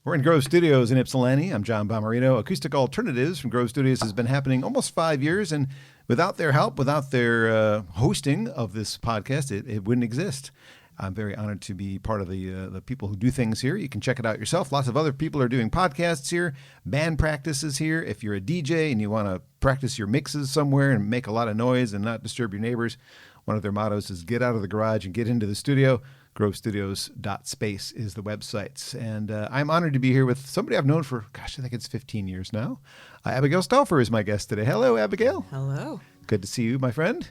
We're in Grove Studios in Ypsilanti. I'm John Bommarito. Acoustic Alternatives from Grove Studios has been happening almost 5 years, and without their help, without their hosting of this podcast, it wouldn't exist. I'm very honored to be part of the people who do things here. You can check it out yourself. Lots of other people are doing podcasts here, band practices here. If you're a DJ and you want to practice your mixes somewhere and make a lot of noise and not disturb your neighbors, one of their mottos is get out of the garage and get into the studio. GroveStudios.space is the website. And I'm honored to be here with somebody I've known for, I think it's 15 years now. Abigail Stauffer is my guest today. Hello, Abigail. Hello. Good to see you, my friend.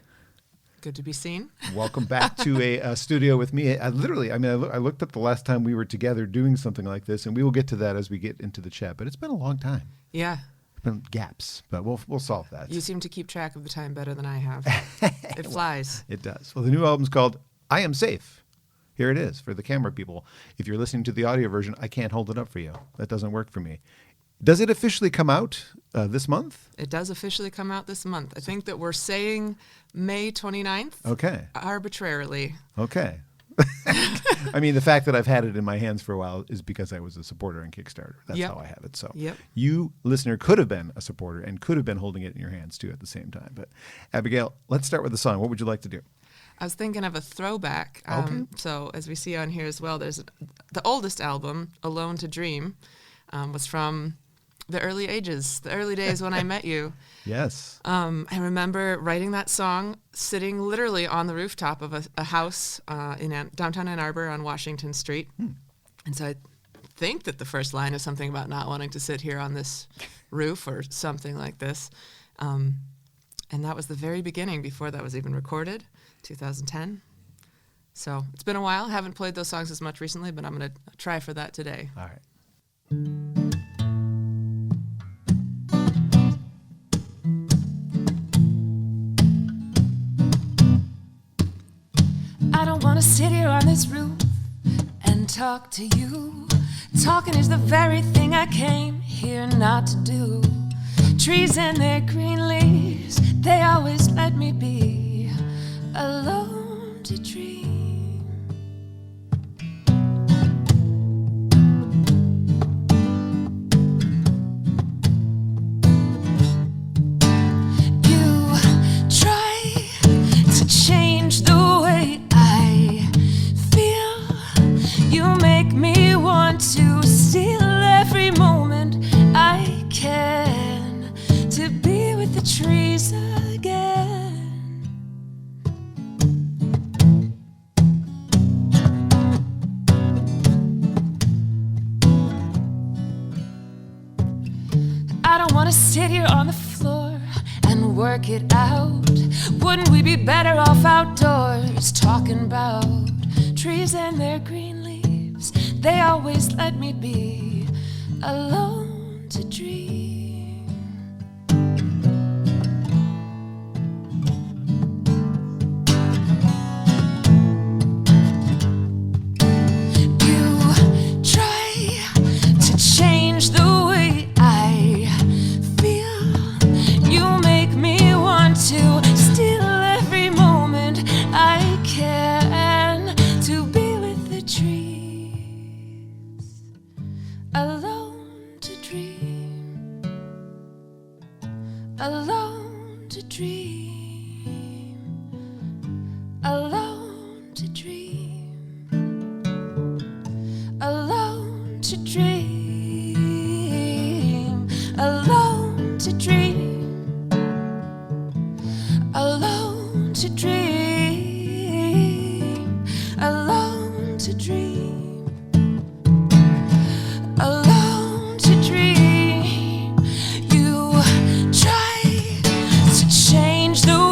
Good to be seen. Welcome back to a studio with me. I looked up the last time we were together doing something like this, and we will get to that as we get into the chat. But it's been a long time. Yeah. It's been gaps, but we'll solve that. You seem to keep track of the time better than I have. It flies. It does. Well, the new album's called I Am Safe. Here it is for the camera people. If you're listening to the audio version, I can't hold it up for you. That doesn't work for me. Does it officially come out this month? It does officially come out this month. I think that we're saying May 29th. Okay. Arbitrarily. Okay. I mean, the fact that I've had it in my hands for a while is because I was a supporter on Kickstarter. That's how I have it. So you, listener, could have been a supporter and could have been holding it in your hands, too, at the same time. But Abigail, let's start with the song. What would you like to do? I was thinking of a throwback. Okay. So as we see on here as well, there's the oldest album, Alone to Dream, was from the early ages, the early days when I met you. Yes. I remember writing that song sitting literally on the rooftop of a house in downtown Ann Arbor on Washington Street. And so I think that the first line is something about not wanting to sit here on this roof or something like this. And that was the very beginning before that was even recorded. 2010. So it's been a while. Haven't played those songs as much recently, but I'm going to try for that today. All right. I don't want to sit here on this roof and talk to you. Talking is the very thing I came here not to do. Trees and their green leaves, they always let me be alone to dream. You try to change the way I feel. You make me want to steal every moment I can to be with the trees again. I don't want to sit here on the floor and work it out. Wouldn't we be better off outdoors talking about trees and their green leaves? They always let me be alone to dream. You try to change the way I feel. You make me want to steal every moment I can to be with the trees, alone to dream, alone to dream, alone to dream, alone to dream, alone to dream, alone to dream, alone to dream, alone to dream. You try to change the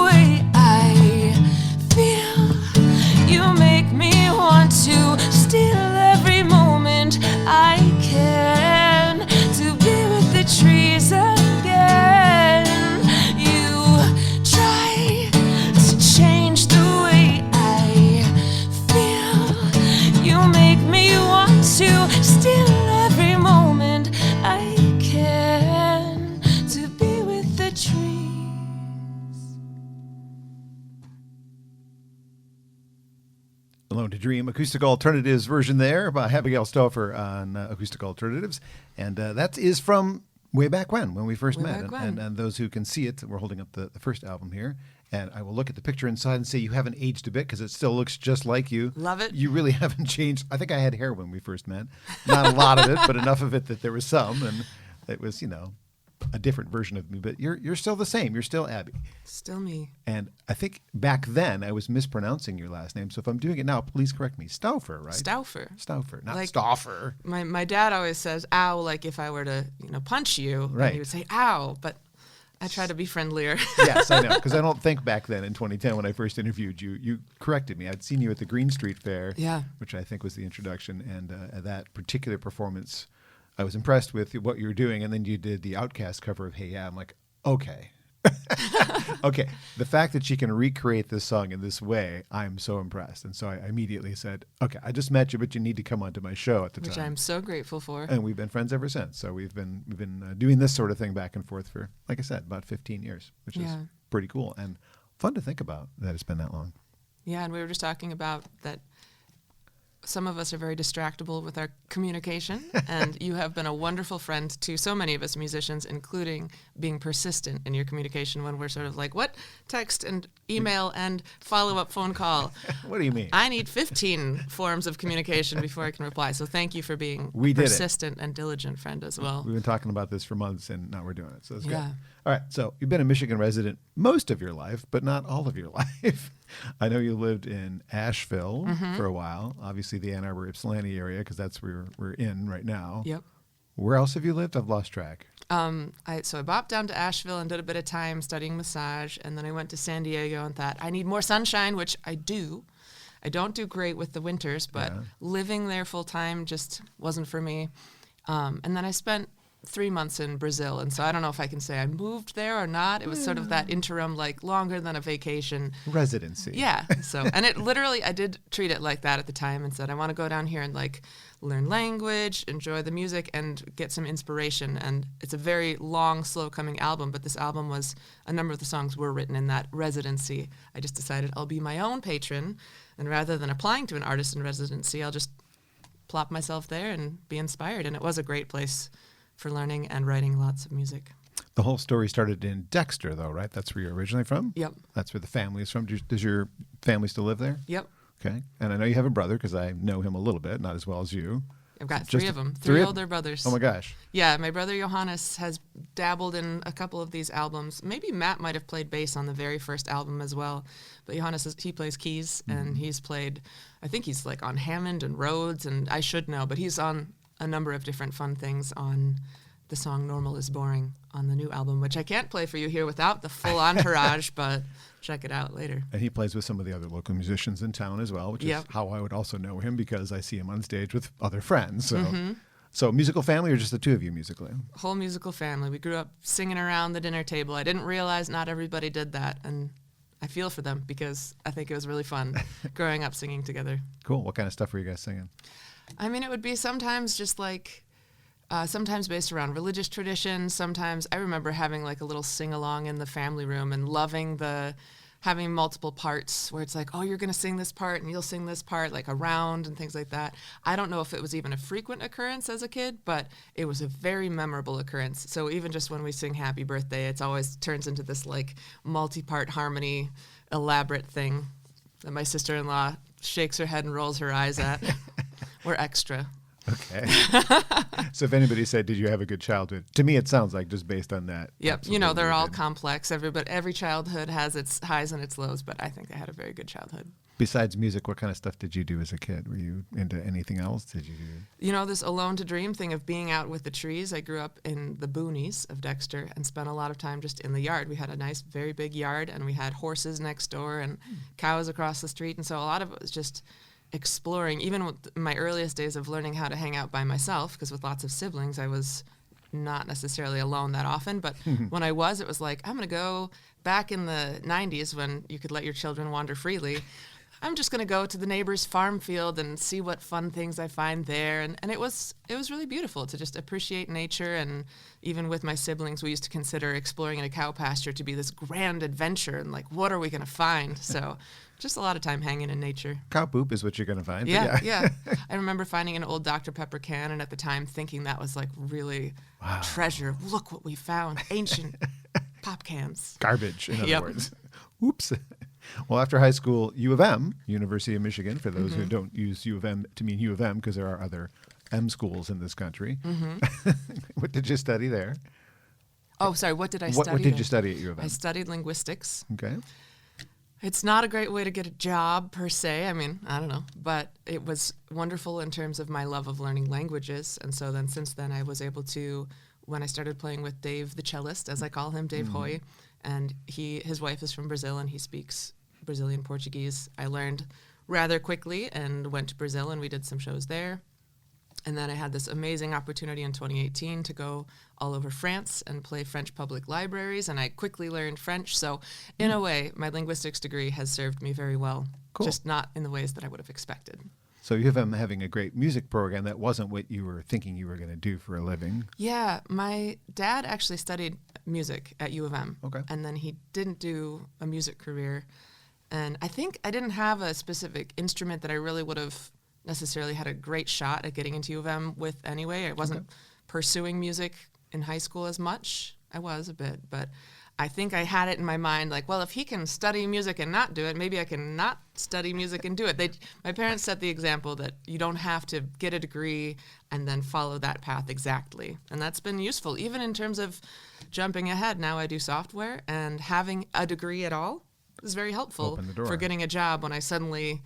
Alone to Dream, Acoustic Alternatives version there by Abigail Stauffer on Acoustic Alternatives. And that is from way back when we first met. And those who can see it, we're holding up the first album here. And I will look at the picture inside and say you haven't aged a bit because it still looks just like you. Love it. You really haven't changed. I think I had hair when we first met. Not a lot of it, but enough of it that there was some. And it was, a different version of me. But you're still the same. You're still Abby. Still me. And I think back then I was mispronouncing your last name. So if I'm doing it now, please correct me. Stauffer, right? Stauffer, not like, Stauffer. My dad always says, ow, like if I were to, punch you. Right. And he would say, ow. But I try to be friendlier. Yes, I know. Because I don't think back then in 2010 when I first interviewed you, you corrected me. I'd seen you at the Green Street Fair, which I think was the introduction. And at that particular performance, I was impressed with what you were doing. And then you did the Outkast cover of Hey Ya. I'm like, okay. Okay. The fact that she can recreate this song in this way, I'm so impressed. And so I immediately said, okay, I just met you, but you need to come onto my show at the time. Which I'm so grateful for. And we've been friends ever since. So we've been doing this sort of thing back and forth for, like I said, about 15 years, which is pretty cool and fun to think about that it's been that long. Yeah, and we were just talking about that some of us are very distractible with our communication, and you have been a wonderful friend to so many of us musicians, including being persistent in your communication when we're sort of like, what? Text and email and follow-up phone call. What do you mean? I need 15 forms of communication before I can reply. So thank you for being persistent and diligent friend as well. We've been talking about this for months, and now we're doing it, so it's good. Yeah. All right, so you've been a Michigan resident most of your life, but not all of your life. I know you lived in Asheville for a while, obviously the Ann Arbor, Ypsilanti area, because that's where we're in right now. Yep. Where else have you lived? I've lost track. So I bopped down to Asheville and did a bit of time studying massage, and then I went to San Diego and thought, I need more sunshine, which I do. I don't do great with the winters, but living there full time just wasn't for me. And then I spent 3 months in Brazil, and so I don't know if I can say I moved there or not. It was sort of that interim, like longer than a vacation residency. Yeah. So, and it literally, I did treat it like that at the time and said, I want to go down here and like learn language, enjoy the music, and get some inspiration. And it's a very long, slow coming album, but this album was, a number of the songs were written in that residency. I just decided I'll be my own patron, and rather than applying to an artist in residency, I'll just plop myself there and be inspired. And it was a great place for learning and writing lots of music. The whole story started in Dexter, though, right? That's where you're originally from? Yep. That's where the family is from. Does your family still live there? Yep. Okay. And I know you have a brother because I know him a little bit, not as well as you. I've got three of them, three older brothers. Oh, my gosh. Yeah, my brother Johannes has dabbled in a couple of these albums. Maybe Matt might have played bass on the very first album as well. But Johannes, he plays keys, and he's played, I think he's like on Hammond and Rhodes, and I should know, but he's on a number of different fun things on the song Normal is Boring on the new album, which I can't play for you here without the full entourage, but check it out later. And he plays with some of the other local musicians in town as well, which is how I would also know him because I see him on stage with other friends. So, so musical family or just the two of you musically? Whole musical family. We grew up singing around the dinner table. I didn't realize not everybody did that, and I feel for them because I think it was really fun growing up singing together. Cool. What kind of stuff were you guys singing? I mean, it would be sometimes just like, sometimes based around religious traditions. Sometimes I remember having like a little sing-along in the family room and loving having multiple parts where it's like, oh, you're going to sing this part and you'll sing this part, like a round and things like that. I don't know if it was even a frequent occurrence as a kid, but it was a very memorable occurrence. So even just when we sing Happy Birthday, it's always turns into this like multi-part harmony, elaborate thing that my sister-in-law shakes her head and rolls her eyes at. We're extra. Okay. So if anybody said, did you have a good childhood? To me, it sounds like just based on that. Yep. You know, they're all complex. Every childhood has its highs and its lows, but I think I had a very good childhood. Besides music, what kind of stuff did you do as a kid? Were you into anything else? Did you do? You know, this Alone to Dream thing of being out with the trees. I grew up in the boonies of Dexter and spent a lot of time just in the yard. We had a nice, very big yard, and we had horses next door and cows across the street. And so a lot of it was just exploring, even with my earliest days of learning how to hang out by myself, because with lots of siblings, I was not necessarily alone that often. But when I was, it was like, I'm going to go back in the 90s when you could let your children wander freely. I'm just going to go to the neighbor's farm field and see what fun things I find there. And it was really beautiful to just appreciate nature. And even with my siblings, we used to consider exploring in a cow pasture to be this grand adventure. And like, what are we going to find? So just a lot of time hanging in nature. Cow poop is what you're going to find. Yeah. I remember finding an old Dr. Pepper can, and at the time thinking that was like really treasure. Look what we found. Ancient pop cans. Garbage, in other words. Oops. Well, after high school, U of M, University of Michigan, for those who don't use U of M to mean U of M, because there are other M schools in this country. What did you study there? Oh, sorry. What did I study? What did you study at U of M? I studied linguistics. Okay. It's not a great way to get a job per se. I mean, I don't know. But it was wonderful in terms of my love of learning languages. And so then since then I was able to, when I started playing with Dave the Cellist, as I call him, Dave Haughey, and his wife is from Brazil and he speaks Brazilian Portuguese. I learned rather quickly and went to Brazil and we did some shows there. And then I had this amazing opportunity in 2018 to go all over France and play French public libraries, and I quickly learned French. So in a way, my linguistics degree has served me very well, just not in the ways that I would have expected. So U of M having a great music program, that wasn't what you were thinking you were going to do for a living. Yeah, my dad actually studied music at U of M, and then he didn't do a music career. And I think I didn't have a specific instrument that I really would have necessarily had a great shot at getting into U of M with anyway. I wasn't pursuing music in high school as much. I was a bit, but I think I had it in my mind like, well, if he can study music and not do it, maybe I can not study music and do it. My parents set the example that you don't have to get a degree and then follow that path exactly. And that's been useful, even in terms of jumping ahead. Now I do software, and having a degree at all is very helpful for getting a job when I suddenly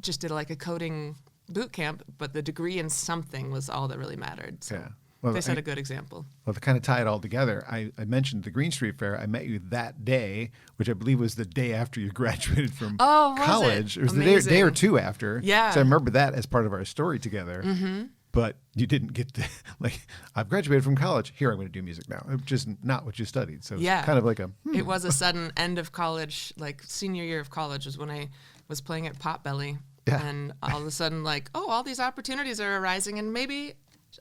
just did like a coding boot camp, but the degree in something was all that really mattered. So they set a good example. Well, to kind of tie it all together, I mentioned the Green Street Fair. I met you that day, which I believe was the day after you graduated from college. It was the day or two after. Yeah. So I remember that as part of our story together. But you didn't get to, like, I've graduated from college. Here I'm going to do music now. It's just not what you studied. So it's kind of like It was a sudden end of college, like senior year of college was when I was playing at Potbelly. Yeah. And all of a sudden, like, all these opportunities are arising, and maybe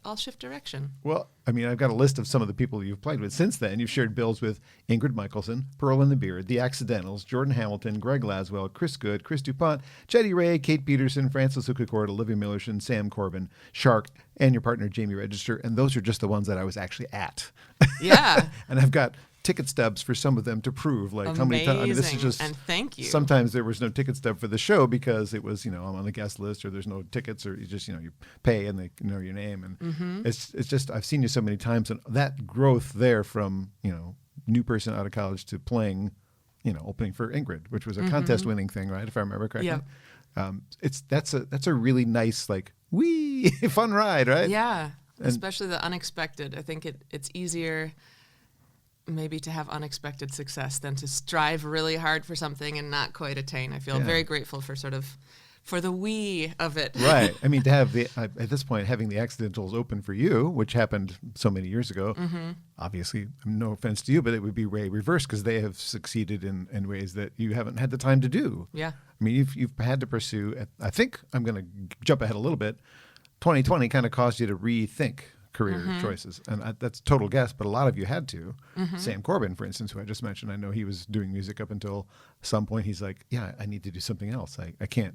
I'll shift direction. Well, I mean, I've got a list of some of the people you've played with since then. You've shared bills with Ingrid Michaelson, Pearl and the Beard, The Accidentals, Jordan Hamilton, Greg Laswell, Chris Good, Chris DuPont, Jetty Ray, Kate Peterson, Francis Ukacord, Olivia Millerson, Sam Corbin, Shark, and your partner, Jamie Register. And those are just the ones that I was actually at. Yeah. And I've got ticket stubs for some of them to prove, like Amazing. How many times. I mean, this is just. And thank you. Sometimes there was no ticket stub for the show because it was, I'm on the guest list, or there's no tickets, or you just, you pay and they know your name, and it's just I've seen you so many times, and that growth there from new person out of college to playing, opening for Ingrid, which was a contest winning thing, right? If I remember correctly. Yeah. That's a really nice fun ride, right? Yeah. Especially the unexpected. I think it's easier maybe to have unexpected success than to strive really hard for something and not quite attain. I feel very grateful for the we of it. Right. I mean, to have at this point, having the Accidentals open for you, which happened so many years ago, obviously, no offense to you, but it would be way reversed because they have succeeded in ways that you haven't had the time to do. Yeah. I mean, you've had to pursue, I think I'm going to jump ahead a little bit. 2020 kind of caused you to rethink career choices. And that's a total guess, but a lot of you had to. Sam Corbin, for instance, who I just mentioned, I know he was doing music up until some point. He's like, yeah, I need to do something else. I can't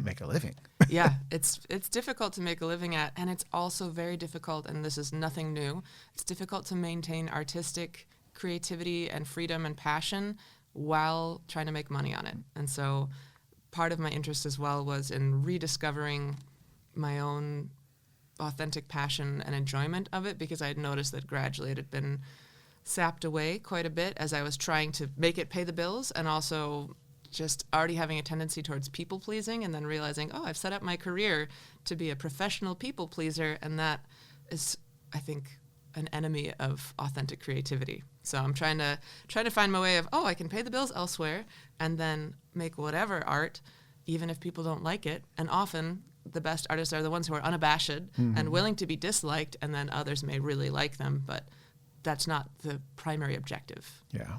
make a living. Yeah, it's difficult to make a living at, and it's also very difficult, and this is nothing new, it's difficult to maintain artistic creativity and freedom and passion while trying to make money on it. And so part of my interest as well was in rediscovering my own authentic passion and enjoyment of it, because I had noticed that gradually it had been sapped away quite a bit as I was trying to make it pay the bills, and also just already having a tendency towards people pleasing, and then realizing, I've set up my career to be a professional people pleaser, and that is, I think, an enemy of authentic creativity. So I'm trying to find my way of, I can pay the bills elsewhere and then make whatever art, even if people don't like it. And often the best artists are the ones who are unabashed and willing to be disliked, and then others may really like them, but that's not the primary objective. Yeah.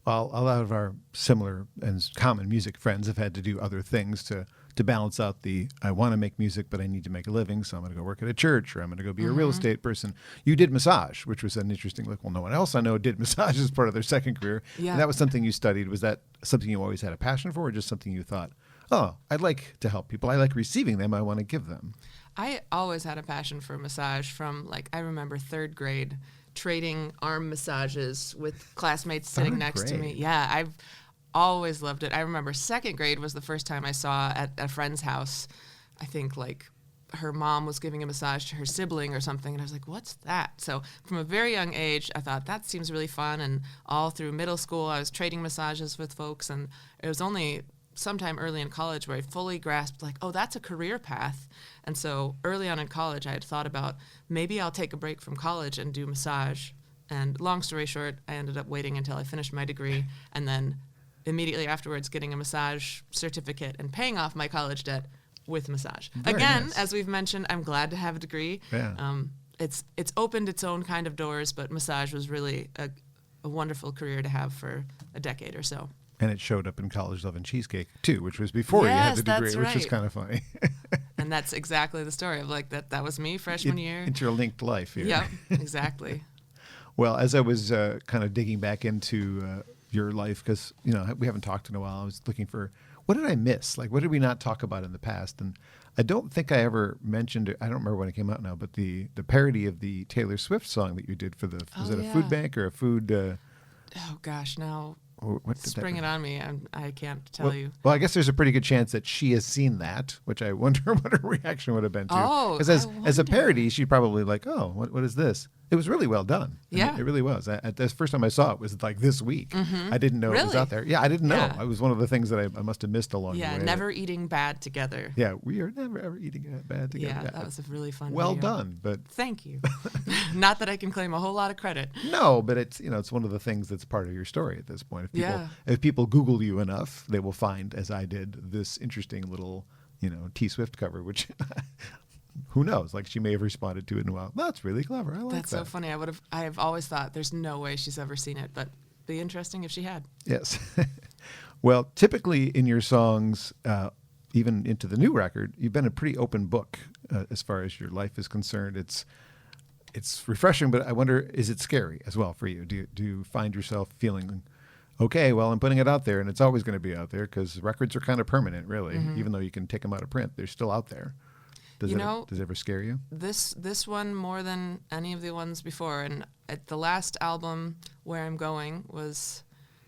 Well, a lot of our similar and common music friends have had to do other things to balance out I want to make music, but I need to make a living, so I'm going to go work at a church, or I'm going to go be a real estate person. You did massage, which was an interesting look. Well, no one else I know did massage as part of their second career. Yeah. And that was something you studied. Was that something you always had a passion for, or just something you thought, oh, I'd like to help people. I like receiving them. I want to give them. I always had a passion for massage from, like, I remember third grade trading arm massages with classmates sitting next to me. Yeah, I've always loved it. I remember second grade was the first time I saw at a friend's house, I think, like, her mom was giving a massage to her sibling or something, and I was like, what's that? So from a very young age, I thought that seems really fun, and all through middle school, I was trading massages with folks, and it was only sometime early in college where I fully grasped, like, oh, that's a career path. And so early on in college, I had thought about, maybe I'll take a break from college and do massage. And long story short, I ended up waiting until I finished my degree, and then immediately afterwards getting a massage certificate and paying off my college debt with massage. Very Again, nice. As we've mentioned, I'm glad to have a degree. Yeah. It's opened its own kind of doors, but massage was really a wonderful career to have for a decade or so. And it showed up in College Love and Cheesecake, too, which was before you had the degree, that's which was right. kind of funny. And that's exactly the story of, like, that was me freshman year. Interlinked life here. Yep, exactly. Well, as I was kind of digging back into your life, because, you know, we haven't talked in a while, I was looking for, what did I miss? Like, what did we not talk about in the past? And I don't think I ever mentioned it. I don't remember when it came out now, but the parody of the Taylor Swift song that you did for was it a food bank or a food? Oh, gosh, now What did spring that it on me. I can't tell you. Well, I guess there's a pretty good chance that she has seen that, which I wonder what her reaction would have been to. Oh, because as a wonder. parody, she'd probably like, oh, what is this? It was really well done. I mean, Yeah. it really was. The first time I saw it was like this week. I didn't know it was Really? out there. Yeah, I didn't know. Yeah. It was one of the things that I must have missed along the way. Yeah, never eating bad together. Yeah, we are never ever eating bad together. Yeah, that was a really fun well video. done, but Thank you. Not that I can claim a whole lot of credit. no, but it's it's one of the things that's part of your story at this point. Yeah. If people Google you enough, they will find, as I did, this interesting little T Swift cover, which who knows? Like, she may have responded to it in a while. That's really clever. I like That's that. so funny. I have always thought there's no way she's ever seen it, but be interesting if she had. Yes. Well, typically in your songs, even into the new record, you've been a pretty open book as far as your life is concerned. It's refreshing, but I wonder, is it scary as well for you? Do you find yourself feeling, okay, well, I'm putting it out there, and it's always going to be out there because records are kind of permanent, really. Even though you can take them out of print, they're still out there. Does it ever scare you? This one more than any of the ones before, and at the last album, Where I'm Going, was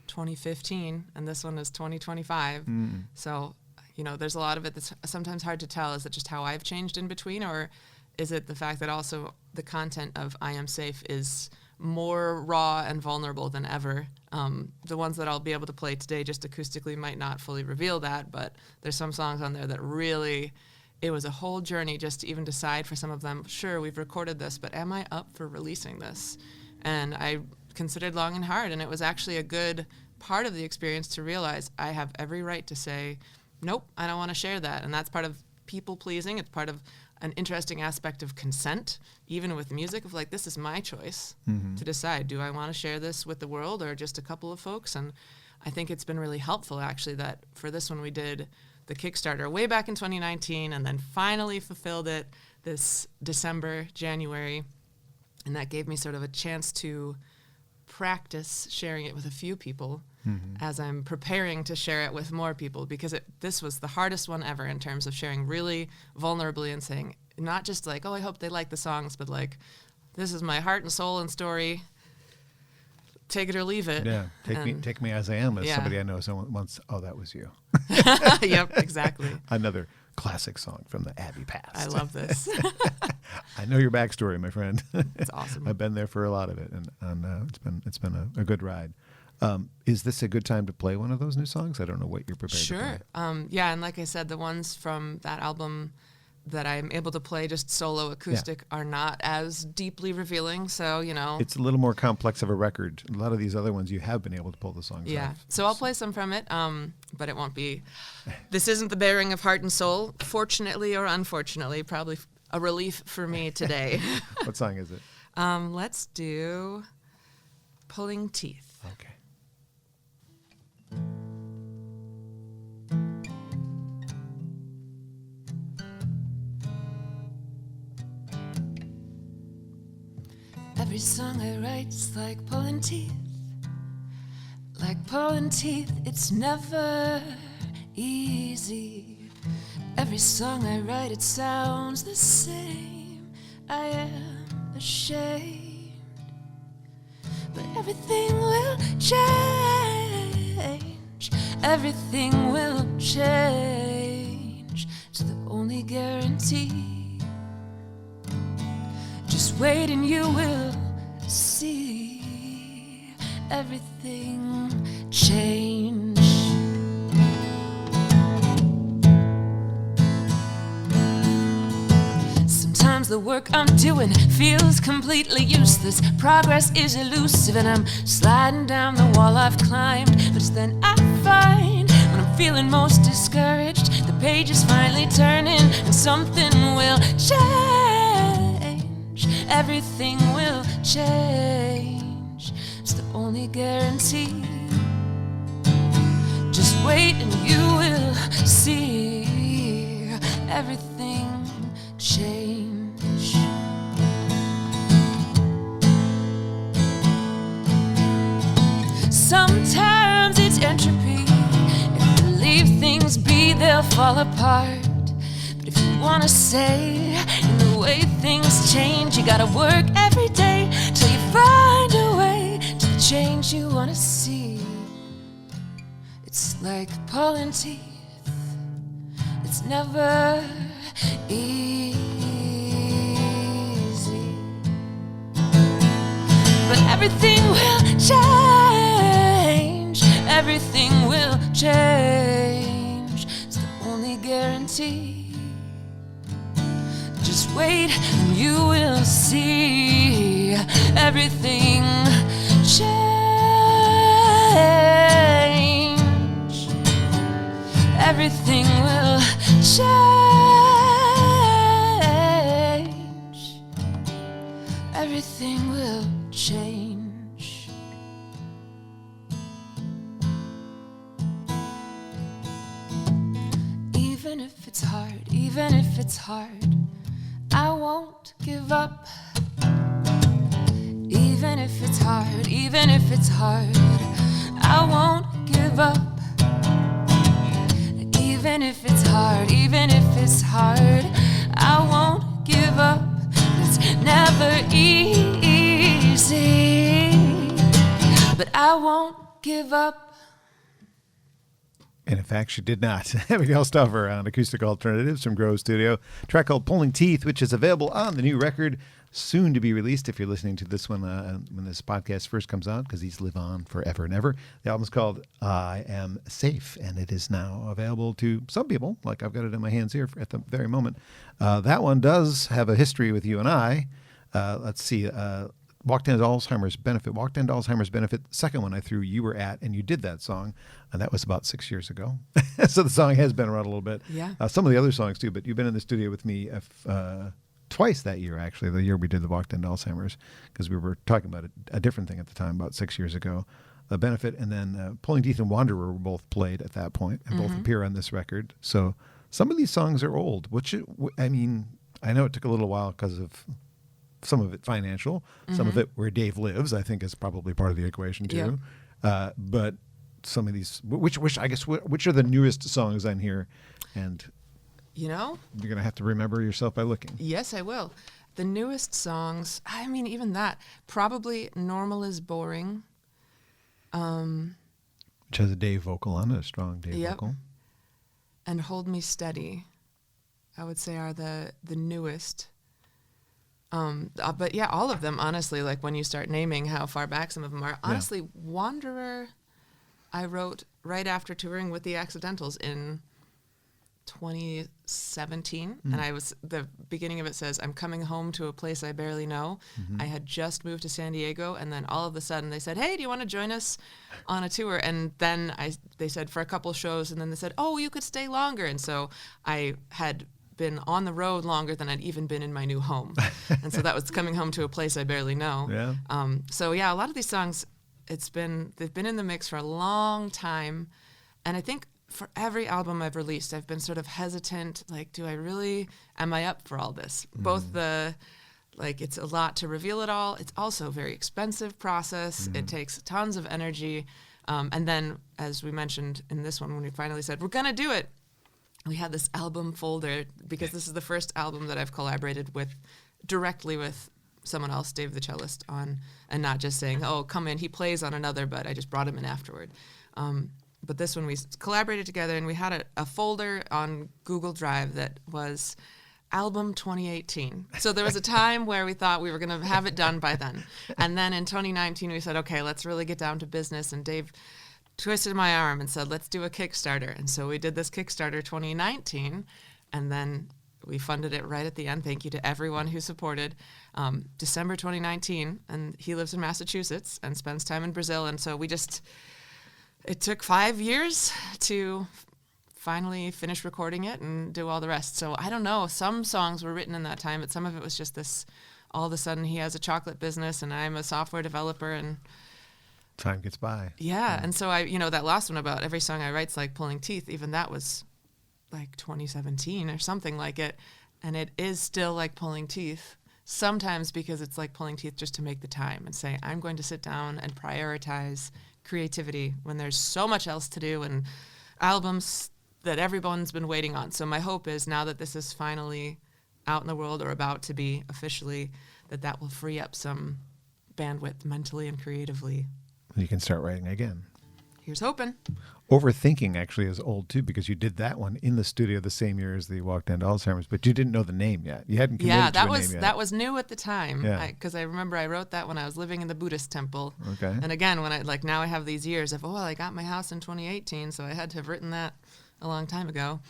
2015, and this one is 2025. So, there's a lot of it that's sometimes hard to tell. Is it just how I've changed in between, or is it the fact that also the content of I Am Safe is more raw and vulnerable than ever? The ones that I'll be able to play today just acoustically might not fully reveal that, but there's some songs on there that really, it was a whole journey just to even decide for some of them, sure, we've recorded this, but am I up for releasing this? And I considered long and hard, and it was actually a good part of the experience to realize I have every right to say, nope, I don't want to share that. And that's part of people pleasing. It's part of an interesting aspect of consent, even with music, of like, this is my choice to decide, do I want to share this with the world or just a couple of folks? And I think it's been really helpful, actually, that for this one we did the Kickstarter way back in 2019 and then finally fulfilled it this December, January. And that gave me sort of a chance to practice sharing it with a few people as I'm preparing to share it with more people, because this was the hardest one ever in terms of sharing really vulnerably and saying, not just like, oh, I hope they like the songs, but like, this is my heart and soul and story. Take it or leave it. Yeah, take me as I am, as Yeah. somebody I know someone once, oh, that was you. Yep, exactly. Another classic song from the Abbey past. I love this. I know your backstory, my friend. It's awesome. I've been there for a lot of it, and it's been a good ride. Is this a good time to play one of those new songs? I don't know what you're prepared to Sure. play. Yeah, and like I said, the ones from that album that I'm able to play just solo acoustic are not as deeply revealing. So, It's a little more complex of a record. A lot of these other ones, you have been able to pull the songs yeah. off. So I'll play some from it, but it won't be. This isn't the bearing of heart and soul, fortunately or unfortunately. Probably a relief for me today. What song is it? Let's do Pulling Teeth. Okay. Every song I write's like pulling teeth. Like pulling teeth, it's never easy. Every song I write, it sounds the same. I am ashamed, but everything will change. Everything will change. It's the only guarantee. Just wait and you will see everything change. Sometimes the work I'm doing feels completely useless. Progress is elusive and I'm sliding down the wall I've climbed. But it's then I find when I'm feeling most discouraged, the page is finally turning and something will change. Everything will change. It's the only guarantee. Just wait and you will see everything change. Sometimes it's entropy. If you leave things be, they'll fall apart. But if you wanna say in the way things change, you gotta work every day till you find a way to the change you wanna see. It's like pulling teeth. It's never easy. But everything will change. Everything will change. It's the only guarantee. Just wait and you will see everything change. Everything will change. Everything will change. Even if it's hard, even if it's hard, I won't give up. Even if it's hard, even if it's hard, I won't give up. Even if it's hard, even if it's hard, I won't give up. It's never easy, but I won't give up. And in fact, she did not. Abigail Stauffer on Acoustic Alternatives from Grove Studio. A track called Pulling Teeth, which is available on the new record, soon to be released if you're listening to this one when this podcast first comes out, because these live on forever and ever. The album's called I Am Safe, and it is now available to some people, like I've got it in my hands here at the very moment. That one does have a history with you and I. Let's see. Walked Into Alzheimer's Benefit, second one I threw, you were at, and you did that song, and that was about 6 years ago. So the song has been around a little bit. Yeah. Some of the other songs too, but you've been in the studio with me twice that year, actually, the year we did the Walked Into Alzheimer's, because we were talking about a different thing at the time, about 6 years ago. The Benefit and then Pulling Teeth and Wanderer were both played at that point and both appear on this record. So some of these songs are old, which, I mean, I know it took a little while because of some of it financial, some of it where Dave lives, I think is probably part of the equation too. Yeah. But some of these, which I guess, which are the newest songs on here? And you know, you're going to have to remember yourself by looking. Yes, I will. The newest songs, I mean, even that, probably Normal is Boring. Which has a Dave vocal on it, a strong Dave vocal. And Hold Me Steady, I would say, are the newest. But yeah, all of them, honestly, like when you start naming how far back some of them are. Honestly, Wanderer, I wrote right after touring with the Accidentals in 2017. And the beginning of it says, I'm coming home to a place I barely know. I had just moved to San Diego, and then all of a sudden they said, hey, do you want to join us on a tour? And then they said for a couple shows, and then they said, oh, you could stay longer. And so I had been on the road longer than I'd even been in my new home. And so that was coming home to a place I barely know. Yeah. So yeah, a lot of these songs, they've been in the mix for a long time. And I think for every album I've released, I've been sort of hesitant, like, am I up for all this? Both the Like, it's a lot to reveal it all. It's also a very expensive process. It takes tons of energy. And then, as we mentioned in this one, when we finally said, we're going to do it, we had this album folder, because this is the first album that I've collaborated with directly with someone else, Dave the Cellist, on, and not just saying, oh, come in, he plays on another, but I just brought him in afterward. But this one we collaborated together, and we had a folder on Google Drive that was Album 2018. So there was a time where we thought we were going to have it done by then. And then in 2019, we said, okay, let's really get down to business. And Dave twisted my arm and said, let's do a Kickstarter. And so we did this Kickstarter 2019, and then we funded it right at the end. Thank you to everyone who supported. December 2019, and he lives in Massachusetts and spends time in Brazil. And so it took 5 years to finally finish recording it and do all the rest. So I don't know, some songs were written in that time, but some of it was just this, all of a sudden he has a chocolate business and I'm a software developer, and time gets by. Yeah. And so that last one about every song I write's like pulling teeth, even that was like 2017 or something like it. And it is still like pulling teeth sometimes, because it's like pulling teeth just to make the time and say, I'm going to sit down and prioritize creativity when there's so much else to do and albums that everyone's been waiting on. So my hope is, now that this is finally out in the world, or about to be officially, that will free up some bandwidth mentally and creatively. You can start writing again. Here's hoping. Overthinking actually is old too, because you did that one in the studio the same year as the Walk Down to Alzheimer's, but you didn't know the name yet. You hadn't committed to a name yet. That was new at the time. Yeah. Because I remember I wrote that when I was living in the Buddhist temple. Okay. And again, when now I have these years of, I got my house in 2018, so I had to have written that a long time ago.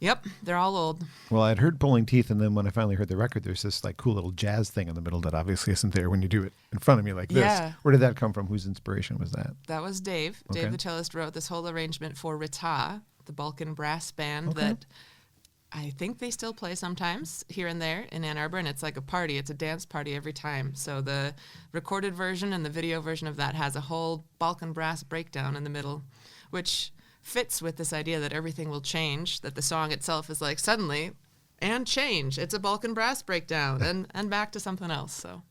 Yep, they're all old. Well, I'd heard Pulling Teeth, and then when I finally heard the record, there's this like cool little jazz thing in the middle that obviously isn't there when you do it in front of me like this. Yeah. Where did that come from? Whose inspiration was that? That was Dave. Okay. Dave the Cellist wrote this whole arrangement for Rita, the Balkan brass band that I think they still play sometimes here and there in Ann Arbor, and it's like a party. It's a dance party every time. So the recorded version and the video version of that has a whole Balkan brass breakdown in the middle, which fits with this idea that everything will change, that the song itself is like suddenly, and change. It's a Balkan brass breakdown and back to something else. So,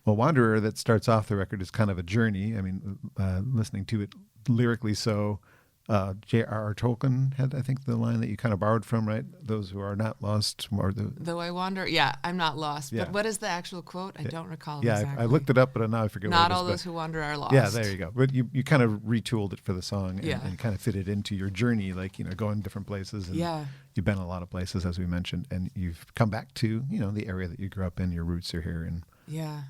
well, Wanderer, that starts off the record, is kind of a journey. I mean, listening to it lyrically, so J.R.R. Tolkien had, I think, the line that you kind of borrowed from, right? Those who are not lost, or though I wander, I'm not lost. Yeah. But what is the actual quote? I don't recall Yeah, exactly. I looked it up, but now I forget Not what it is. all those who wander are lost. Yeah, there you go. But you kind of retooled it for the song, Yeah. and kind of fit it into your journey, like, going different places. And Yeah. You've been a lot of places, as we mentioned, and you've come back to, the area that you grew up in. Your roots are here and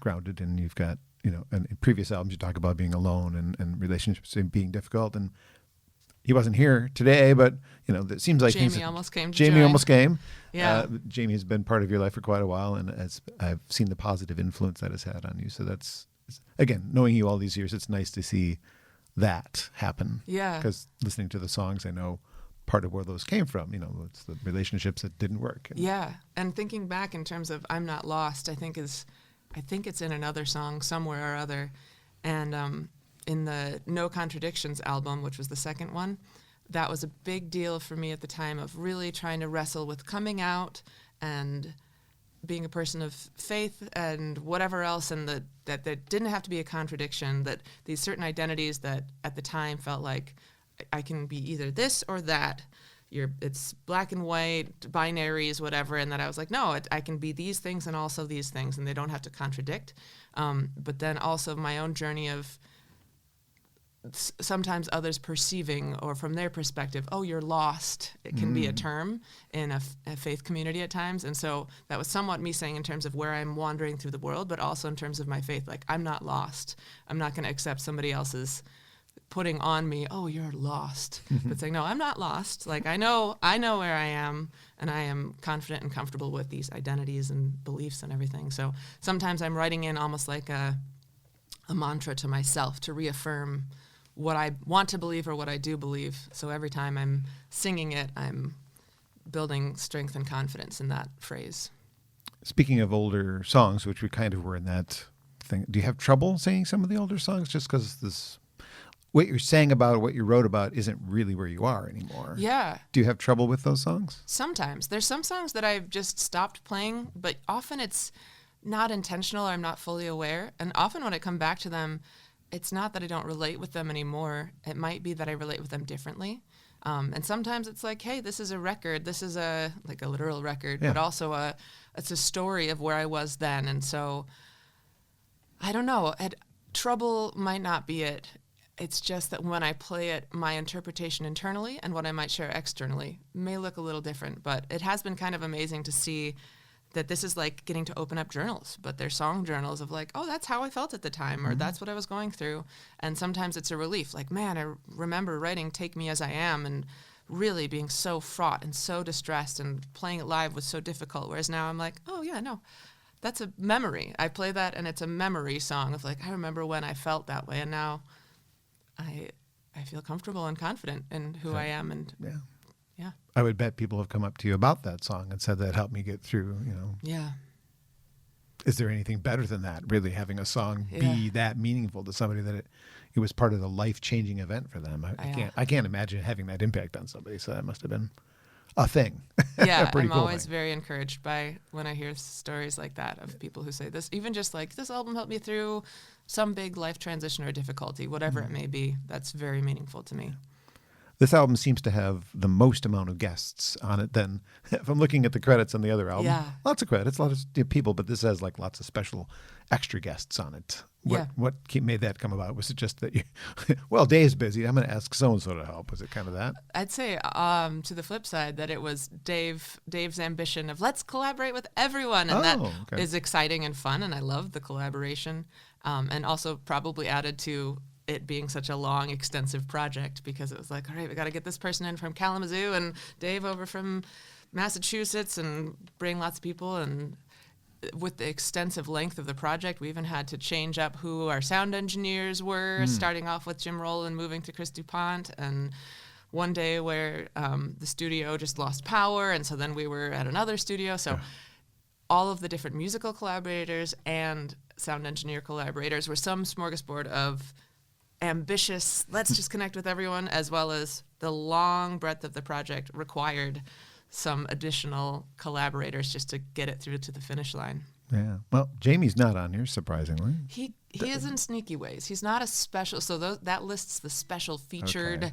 grounded, and you've got, and in previous albums you talk about being alone and relationships being difficult, and he wasn't here today, but it seems like Jamie almost came. Jamie almost came. Yeah. Jamie has been part of your life for quite a while, and as I've seen the positive influence that has had on you. So that's, again, knowing you all these years, it's nice to see that happen. Yeah. Because listening to the songs, I know part of where those came from. It's the relationships that didn't work. Yeah, and thinking back in terms of "I'm Not Lost," I think it's in another song somewhere or other, and in the No Contradictions album, which was the second one, that was a big deal for me at the time of really trying to wrestle with coming out and being a person of faith and whatever else, and that there didn't have to be a contradiction, that these certain identities that at the time felt like I can be either this or that. It's black and white, binaries, whatever, and that I was like, no, I can be these things and also these things, and they don't have to contradict. But then also my own journey of sometimes others perceiving, or from their perspective, oh, you're lost. It can be a term in a faith community at times. And so that was somewhat me saying in terms of where I'm wandering through the world, but also in terms of my faith, like, I'm not lost. I'm not going to accept somebody else's putting on me, oh, you're lost. But saying, no, I'm not lost. Like, I know where I am, and I am confident and comfortable with these identities and beliefs and everything. So sometimes I'm writing in almost like a mantra to myself to reaffirm what I want to believe or what I do believe. So every time I'm singing it, I'm building strength and confidence in that phrase. Speaking of older songs, which we kind of were in that thing, do you have trouble singing some of the older songs just because what you're saying about what you wrote about isn't really where you are anymore? Yeah. Do you have trouble with those songs? Sometimes. There's some songs that I've just stopped playing, but often it's not intentional or I'm not fully aware. And often when I come back to them, it's not that I don't relate with them anymore. It might be that I relate with them differently. And sometimes it's like, hey, this is a record. This is a literal record, but also it's a story of where I was then. And so I don't know. Trouble might not be it. It's just that when I play it, my interpretation internally and what I might share externally may look a little different. But it has been kind of amazing to see that this is like getting to open up journals, but they're song journals of like, oh, that's how I felt at the time, or that's what I was going through. And sometimes it's a relief. Like, man, I remember writing Take Me As I Am and really being so fraught and so distressed, and playing it live was so difficult. Whereas now I'm like, oh, yeah, no. That's a memory. I play that, and it's a memory song of like, I remember when I felt that way, and now I feel comfortable and confident in who I am. And yeah. I would bet people have come up to you about that song and said that helped me get through, Yeah. Is there anything better than that, really, having a song be that meaningful to somebody that it was part of the life-changing event for them? I can't imagine having that impact on somebody, so that must have been a thing. Yeah, I'm cool always very encouraged by when I hear stories like that of people who say this, even just like, this album helped me through some big life transition or difficulty, whatever it may be. That's very meaningful to me. This album seems to have the most amount of guests on it than, if I'm looking at the credits on the other album, lots of credits, lots of people, but this has like lots of special extra guests on it. What made that come about? Was it just that Dave's busy, I'm going to ask so-and-so to help? Was it kind of that? I'd say to the flip side that it was Dave's ambition of let's collaborate with everyone. And is exciting and fun. And I love the collaboration. And also probably added to it being such a long, extensive project, because it was like, all right, we got to get this person in from Kalamazoo and Dave over from Massachusetts and bring lots of people. And with the extensive length of the project, we even had to change up who our sound engineers were, starting off with Jim Roll and moving to Chris DuPont. And one day where the studio just lost power, and so then we were at another studio. So all of the different musical collaborators and sound engineer collaborators were some smorgasbord of ambitious, let's just connect with everyone, as well as the long breadth of the project required some additional collaborators just to get it through to the finish line. Yeah. Well, Jamie's not on here, surprisingly. He is in sneaky ways. He's not a special, so that lists the special featured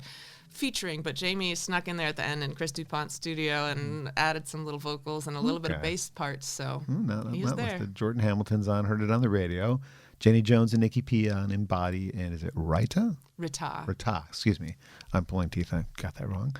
featuring, but Jamie snuck in there at the end in Chris DuPont's studio and added some little vocals and a little bit of bass parts, so he's there. Listed. Jordan Hamilton's on, heard it on the radio. Jenny Jones and Nikki P on Embody, and is it Rita? Rita, excuse me. I'm pulling teeth, I got that wrong.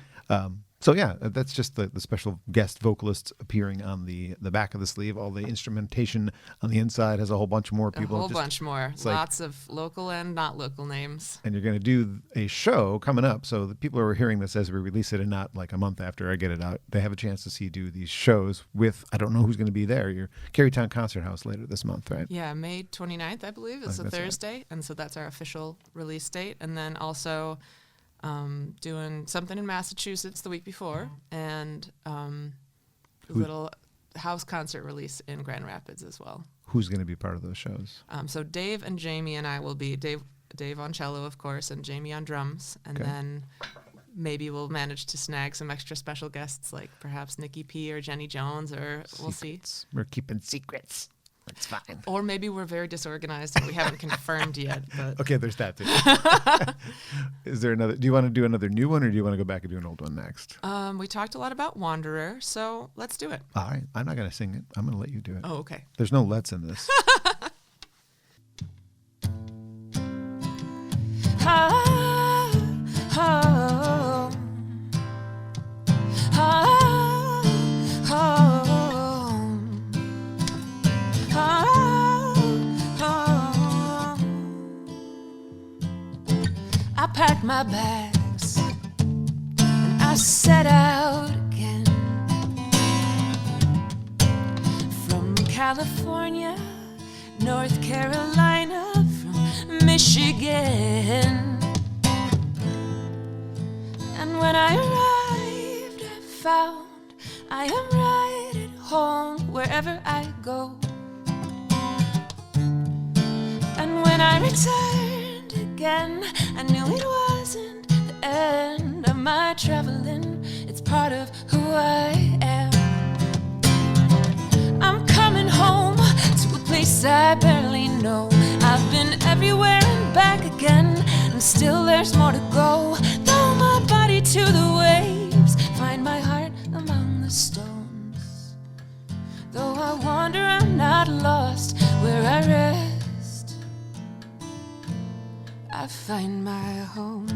So yeah, that's just the special guest vocalists appearing on the back of the sleeve. All the instrumentation on the inside has a whole bunch more people. A whole bunch more. Lots of local and not local names. And you're going to do a show coming up, so the people who are hearing this as we release it and not like a month after I get it out, they have a chance to see you do these shows with, I don't know who's going to be there, your Carytown Concert House later this month, right? Yeah, May 29th, I believe. It's a Thursday, right. And so that's our official release date. And then also doing something in Massachusetts the week before, and a little house concert release in Grand Rapids as well. Who's going to be part of those shows? So Dave and Jamie and I will be, Dave on cello, of course, and Jamie on drums, and then maybe we'll manage to snag some extra special guests, like perhaps Nikki P or Jenny Jones, or we'll see. We're keeping secrets. It's fine. Or maybe we're very disorganized and we haven't confirmed yet. But. Okay, there's that too. Is there another? Do you want to do another new one, or do you want to go back and do an old one next? We talked a lot about Wanderer, so let's do it. All right. I'm not going to sing it. I'm going to let you do it. Oh, okay. There's no let's in this. I packed my bags and I set out again. From California, North Carolina, from Michigan. And when I arrived, I found I am right at home wherever I go. And when I returned again, I knew it wasn't the end of my traveling. It's part of who I am. I'm coming home to a place place I barely know. I've been everywhere and back again, and still there's more to go. Throw my body to the waves, find my heart among the stones. Though I wander, I'm not lost. Where I rest, I find my home.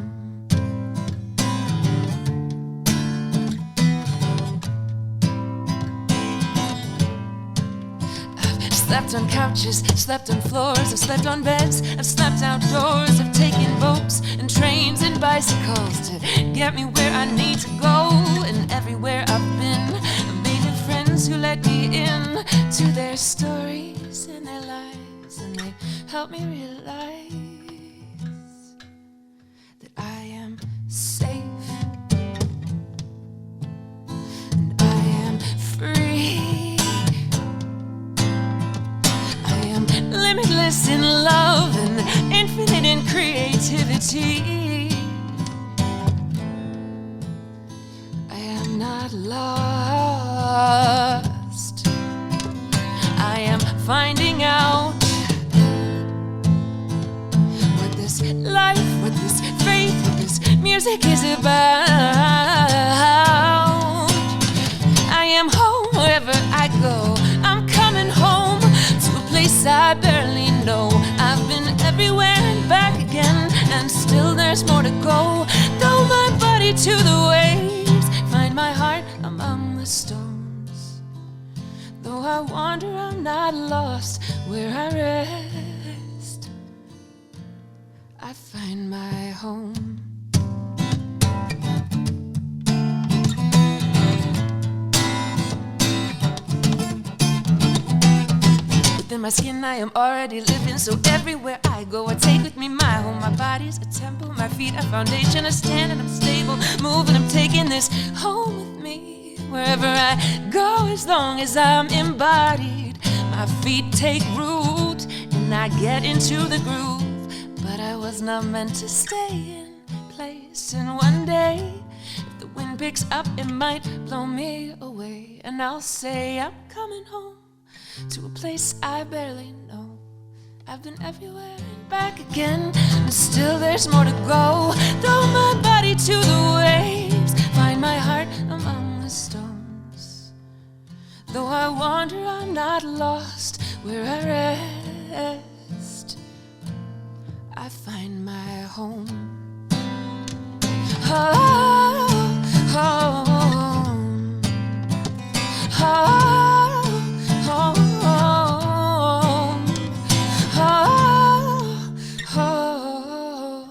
I've slept on couches, slept on floors, I've slept on beds, I've slept outdoors, I've taken boats and trains and bicycles to get me where I need to go. And everywhere I've been, I've made new friends who let me in to their stories and their lives, and they help me realize that I am safe and I am free. I am limitless in love and infinite in creativity. I am not lost. I am finding out what this life, what this faith, what this music is about. I am home wherever I go. I'm coming home to a place I barely know. I've been everywhere and back again, and still there's more to go. Throw my body to the waves, find my heart among the stones. Though I wander, I'm not lost. Where I rest, I find my home. Within my skin I am already living, so everywhere I go I take with me my home. My body's a temple, my feet a foundation. I stand and I'm stable, moving, I'm taking this home with me. Wherever I go, as long as I'm embodied, my feet take root and I get into the groove. But I was not meant to stay in place, and one day if the wind picks up it might blow me away, and I'll say I'm coming home to a place I barely know. I've been everywhere and back again, and still there's more to go. Throw my body to the waves, find my heart among the stones. Though I wander, I'm not lost. Where I rest, I find my home. Home, home, home, home, home.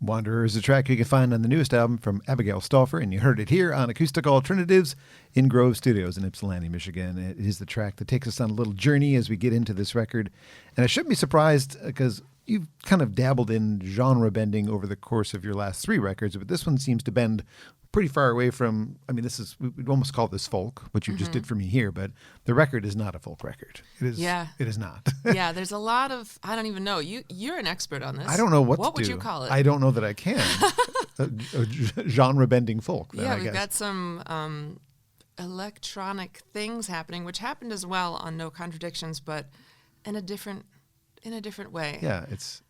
Wanderer is a track you can find on the newest album from Abigail Stauffer, and you heard it here on Acoustic Alternatives in Grove Studios in Ypsilanti, Michigan. It is the track that takes us on a little journey as we get into this record. And I shouldn't be surprised because you've kind of dabbled in genre bending over the course of your last three records, but this one seems to bend pretty far away from, I mean, this is, we'd almost call this folk, what you just did for me here, but the record is not a folk record. It is. Yeah. It is not. Yeah, there's a lot of, I don't even know. You're an expert on this. I don't know what to do. What would you call it? I don't know that I can. a genre bending folk. Then, yeah, I we've guess. got some electronic things happening, which happened as well on No Contradictions, but in a different way. Yeah, it's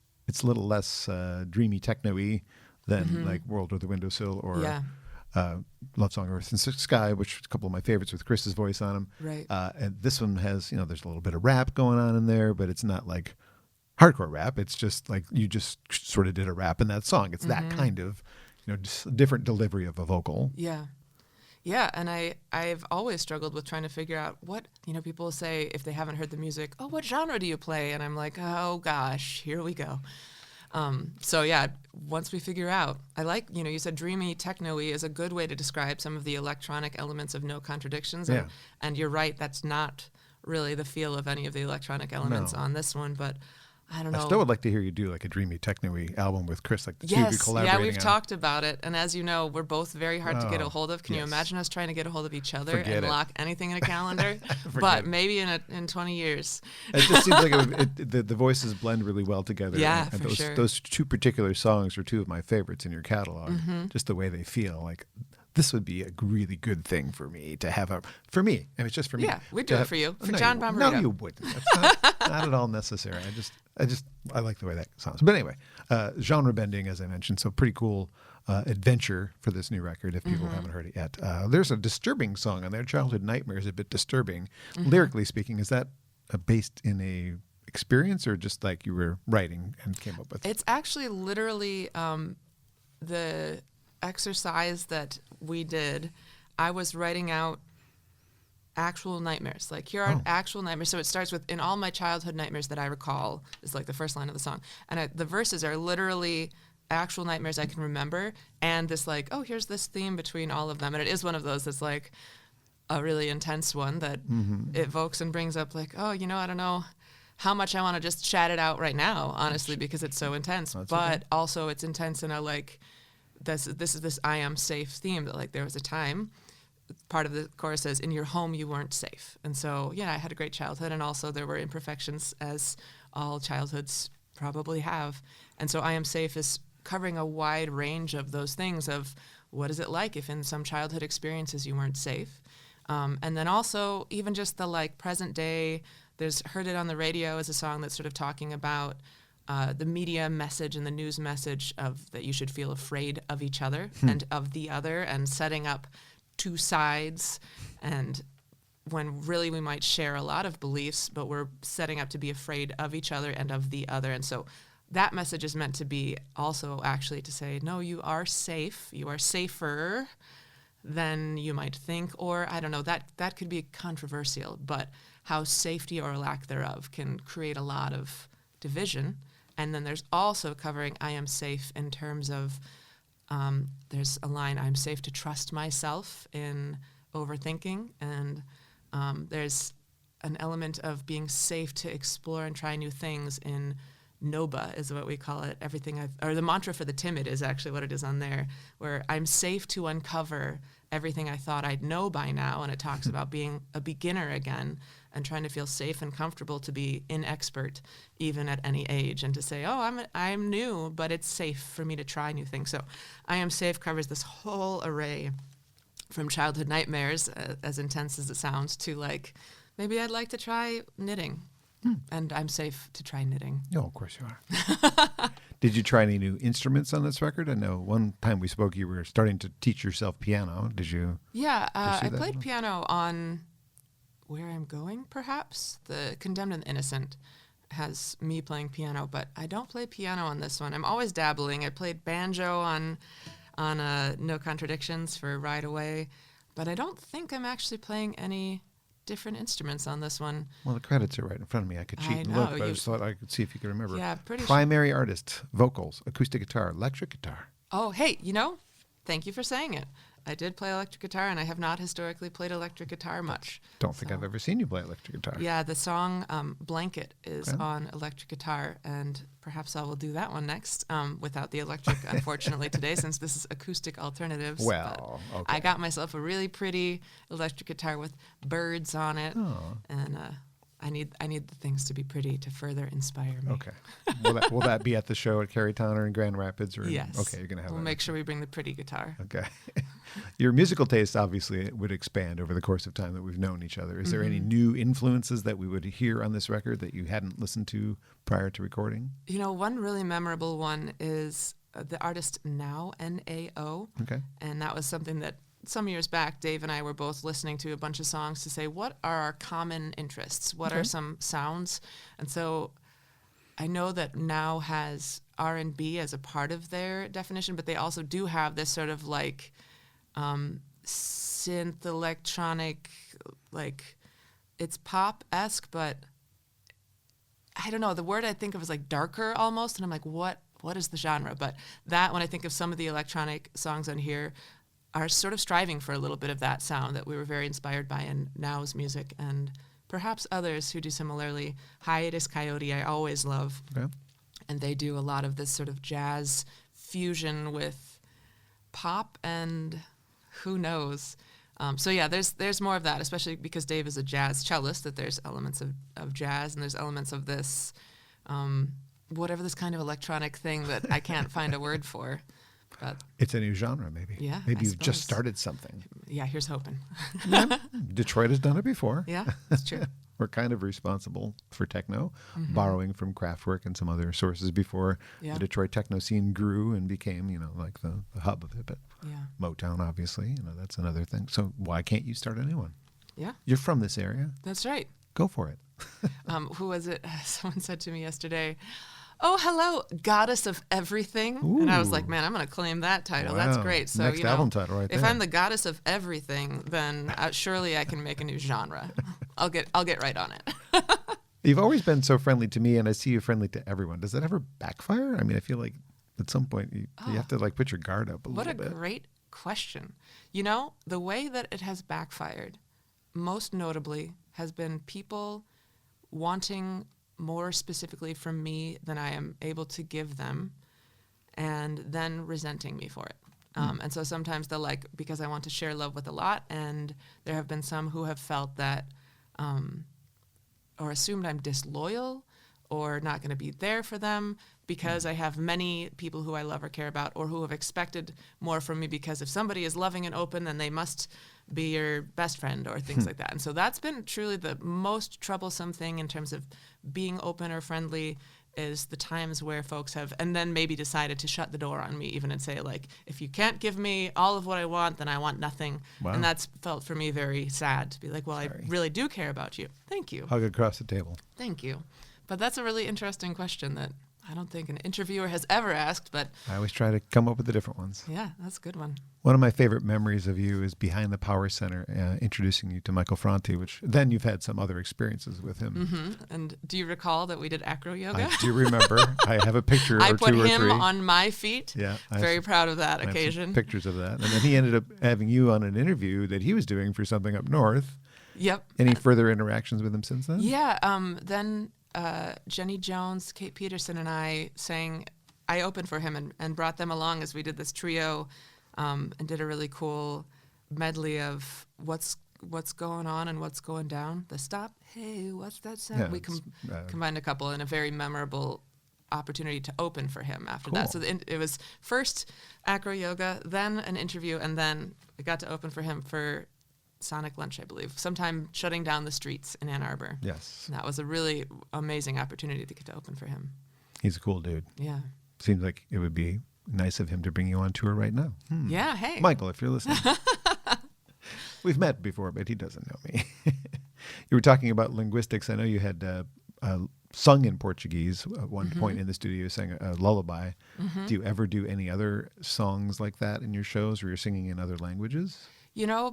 a little less dreamy techno-y than like World with the Windowsill or Love Song Earth and Sky, which is a couple of my favorites with Chris's voice on them. Right. And this one has, there's a little bit of rap going on in there, but it's not like hardcore rap. It's just like you just sort of did a rap in that song. It's that kind of, just a different delivery of a vocal. Yeah. Yeah, and I've always struggled with trying to figure out what, people say if they haven't heard the music, oh, what genre do you play? And I'm like, oh gosh, here we go. So yeah, once we figure out, I like, you said dreamy techno-y is a good way to describe some of the electronic elements of No Contradictions. Yeah. And you're right, that's not really the feel of any of the electronic elements on this one, but I don't know. I still would like to hear you do like a dreamy techno-y album with Chris, like the two of you collaborating. Yeah, we've talked about it. And as you know, we're both very hard to get a hold of. Can you imagine us trying to get a hold of each other and lock anything in a calendar? But maybe in 20 years. It just seems like the voices blend really well together. Yeah, and for sure. Those two particular songs are two of my favorites in your catalog. Just the way they feel. Like this would be a really good thing for me to have for me. I mean, it's just for me. Yeah, we'd do it for you. For No, John Bommarito. No, you wouldn't. That's not at all necessary. I like the way that sounds. But anyway, genre bending, as I mentioned, so pretty cool adventure for this new record if people haven't heard it yet. There's a disturbing song on there. Childhood Nightmare is a bit disturbing. Lyrically speaking, is that based in a experience or just like you were writing and came up with? It's actually literally the exercise that we did. I was writing out actual nightmares. Like, here are actual nightmares. So it starts with, in all my childhood nightmares that I recall, is like the first line of the song. And the verses are literally actual nightmares I can remember. And this like, oh, here's this theme between all of them. And it is one of those that's like a really intense one that evokes and brings up like, oh, I don't know how much I want to just chat it out right now, honestly, because it's so intense. But also it's intense in a like, this is this I am safe theme that like there was a time, part of the chorus says, in your home you weren't safe. And so, I had a great childhood, and also there were imperfections, as all childhoods probably have. And so I am safe is covering a wide range of those things of what is it like if in some childhood experiences you weren't safe. And then also even just the like present day, there's Heard It on the Radio is a song that's sort of talking about the media message and the news message of that you should feel afraid of each other and of the other, and setting up two sides, and when really we might share a lot of beliefs, but we're setting up to be afraid of each other and of the other. And so that message is meant to be also actually to say, no, you are safe, you are safer than you might think, or I don't know, that could be controversial, but how safety or lack thereof can create a lot of division. And then there's also covering I am safe in terms of, there's a line, I'm safe to trust myself in overthinking. And there's an element of being safe to explore and try new things in NOBA is what we call it. Or the mantra for the timid is actually what it is on there, where I'm safe to uncover everything I thought I'd know by now. And it talks about being a beginner again and trying to feel safe and comfortable to be inexpert even at any age, and to say, oh, I'm new, but it's safe for me to try new things. So I Am Safe covers this whole array from childhood nightmares, as intense as it sounds, to like, maybe I'd like to try knitting. And I'm safe to try knitting. No, of course you are. Did you try any new instruments on this record? I know one time we spoke, you were starting to teach yourself piano. Did you? Yeah, I played piano on Where I'm Going, perhaps. The Condemned and the Innocent has me playing piano, but I don't play piano on this one. I'm always dabbling. I played banjo on No Contradictions for Ride Away, but I don't think I'm actually playing any different instruments on this one. Well, the credits are right in front of me. I could cheat and look, but I just thought I could see if you could remember. Yeah, pretty Primary artist, vocals, acoustic guitar, electric guitar. Oh, hey, thank you for saying it. I did play electric guitar, and I have not historically played electric guitar much. Don't think I've ever seen you play electric guitar. Yeah, the song Blanket is on electric guitar, and perhaps I will do that one next without the electric, unfortunately, today, since this is Acoustic Alternatives. Well, okay. I got myself a really pretty electric guitar with birds on it, and I need the things to be pretty to further inspire me. Okay. Will that be at the show at Carytown or in Grand Rapids? Or yes. Okay, you're going to have We'll make sure we bring the pretty guitar. Okay. Your musical taste obviously would expand over the course of time that we've known each other. Is there any new influences that we would hear on this record that you hadn't listened to prior to recording? One really memorable one is the artist Now, N-A-O. Okay. And that was something that some years back, Dave and I were both listening to a bunch of songs to say, what are our common interests? What are some sounds? And so I know that Now has R&B as a part of their definition, but they also do have this sort of like synth electronic, like it's pop-esque, but I don't know, the word I think of is like darker almost, and I'm like, what is the genre? But that, when I think of some of the electronic songs on here, are sort of striving for a little bit of that sound that we were very inspired by in Now's music, and perhaps others who do similarly. Hiatus Coyote I always love, and they do a lot of this sort of jazz fusion with pop and who knows. So yeah, there's more of that, especially because Dave is a jazz cellist, that there's elements of jazz and there's elements of this, whatever this kind of electronic thing that I can't find a word for. But It's a new genre, maybe. Yeah, Maybe I you've just suppose. started something. yeah, here's hoping. Detroit has done it before. Yeah, that's true. We're kind of responsible for techno, borrowing from Kraftwerk and some other sources before Yeah. the Detroit techno scene grew and became, like the hub of it. But Yeah. Motown, obviously, that's another thing. So why can't you start a new one? Yeah, You're from this area. that's right. Go for it. Who was it? Someone said to me yesterday, "Oh, hello, goddess of everything." And I was like, Ooh. "Man, I'm going to claim that title. That's Wow. great." So, Next album title right if there. I'm the goddess of everything, then surely I can make a new genre. I'll get right on it. You've always been so friendly to me, and I see you friendly to everyone. Does that ever backfire? I mean, I feel like at some point you have to put your guard up a What a little bit. great question. The way that it has backfired, most notably, has been people wanting more specifically from me than I am able to give them, and then resenting me for it. And so sometimes they'll because I want to share love with a lot, and there have been some who have felt that or assumed I'm disloyal or not going to be there for them because I have many people who I love or care about, or who have expected more from me because if somebody is loving and open, then they must be your best friend or things like that. And so that's been truly the most troublesome thing in terms of being open or friendly, is the times where folks have, and then maybe decided to shut the door on me even and say, if you can't give me all of what I want, then I want nothing. Wow. And that's felt for me very sad to be well, Sorry. I really do care about you. Thank you. Hug across the table. Thank you. But that's a really interesting question that I don't think an interviewer has ever asked, but I always try to come up with the different ones. yeah, that's a good one. One of my favorite memories of you is behind the Power Center, introducing you to Michael Franti, which then you've had some other experiences with him. And do you recall that we did acro yoga? I do remember. I have a picture I or put two or him three. on my feet. Yeah, I have Very some- proud of that I have some occasion. pictures of that. And then he ended up having you on an interview that he was doing for something up north. Yep. Any further interactions with him since then? Yeah. Then Jenny Jones, Kate Peterson, and I opened for him and brought them along as we did this trio and did a really cool medley of what's going on and what's going down. The stop, hey, what's that sound? Yeah, We it's, combined a couple in a very memorable opportunity to open for him after that. So Cool. it was first acro yoga, then an interview, and then we got to open for him for Sonic Lunch, I believe, sometime shutting down the streets in Ann Arbor. Yes. And that was a really amazing opportunity to get to open for him. He's a cool dude. Yeah. Seems like it would be nice of him to bring you on tour right now. Yeah, hey. Michael, if you're listening. We've met before, but he doesn't know me. You were talking about linguistics. I know you had sung in Portuguese at one point in the studio, sang a lullaby. Do you ever do any other songs like that in your shows where you're singing in other languages?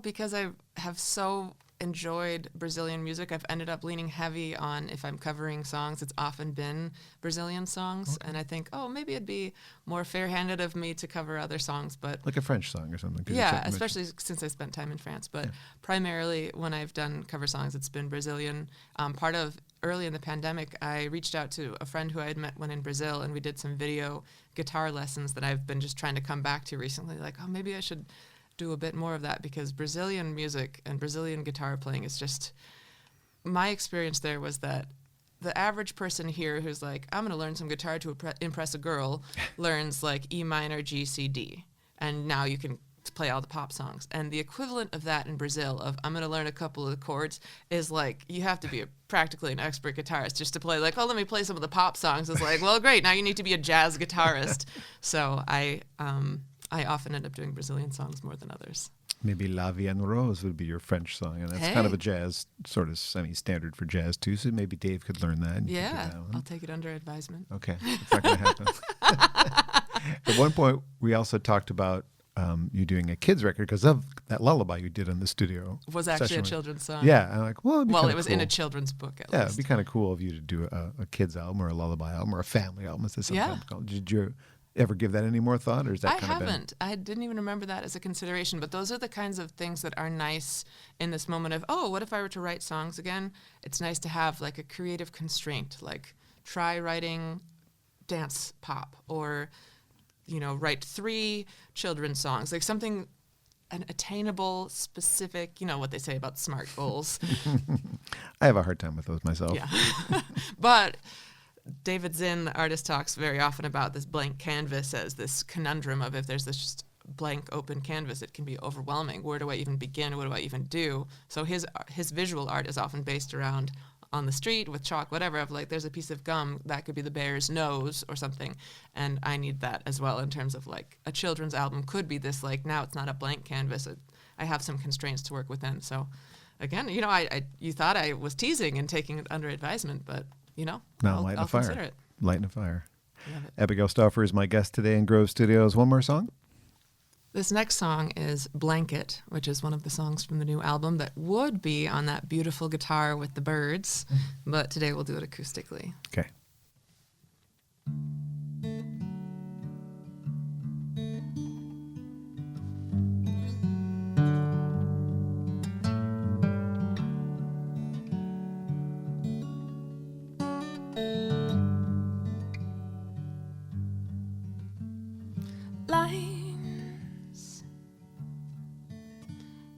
Because I have so enjoyed Brazilian music, I've ended up leaning heavy on, if I'm covering songs, it's often been Brazilian songs. And I think, maybe it'd be more fair-handed of me to cover other songs. But Like a French song or something? 'Cause you yeah, said- especially since I spent time in France. But primarily when I've done cover songs, it's been Brazilian. Part of early in the pandemic, I reached out to a friend who I had met when in Brazil, and we did some video guitar lessons that I've been just trying to come back to recently. Maybe I should do a bit more of that, because Brazilian music and Brazilian guitar playing is just, my experience there was that the average person here who's I'm going to learn some guitar to impress a girl learns E minor, G, C, D, and now you can play all the pop songs. And the equivalent of that in Brazil of I'm going to learn a couple of chords is you have to be practically an expert guitarist just to play let me play some of the pop songs. It's well, great, now you need to be a jazz guitarist. So I often end up doing Brazilian songs more than others. Maybe La Vie en Rose would be your French song, and that's kind of a jazz, sort of semi-standard for jazz too, so maybe Dave could learn that. And you could do Yeah, that one. I'll take it under advisement. Okay, it's not going to happen. At one point, we also talked about you doing a kids record because of that lullaby you did in the studio. Was actually session a with- children's song. Yeah, I'm it'd be Well, kinda it was in a cool. children's book at Yeah, least. it'd be kind of cool of you to do a kids album or a lullaby album or a family album, as it's sometimes called. Did you ever give that any more thought, or is that I kind of haven't. I didn't even remember that as a consideration, but those are the kinds of things that are nice in this moment of, what if I were to write songs again? It's nice to have a creative constraint, try writing dance pop, or, write 3 children's songs, something, an attainable, specific, what they say about SMART goals. I have a hard time with those myself. Yeah. But David Zinn, the artist, talks very often about this blank canvas as this conundrum of if there's this just blank open canvas, it can be overwhelming. Where do I even begin? What do I even do? So his visual art is often based around on the street with chalk, whatever, of like there's a piece of gum that could be the bear's nose or something, and I need that as well in terms of like a children's album could be this, like now it's not a blank canvas. I have some constraints to work within. So again, you know, you thought I was teasing and taking it under advisement, but you know, I'll consider it. Lighting a fire. Love it. Abigail Stauffer is my guest today in Grove Studios. One more song? This next song is Blanket, which is one of the songs from the new album that would be on that beautiful guitar with the birds, but today we'll do it acoustically. Okay.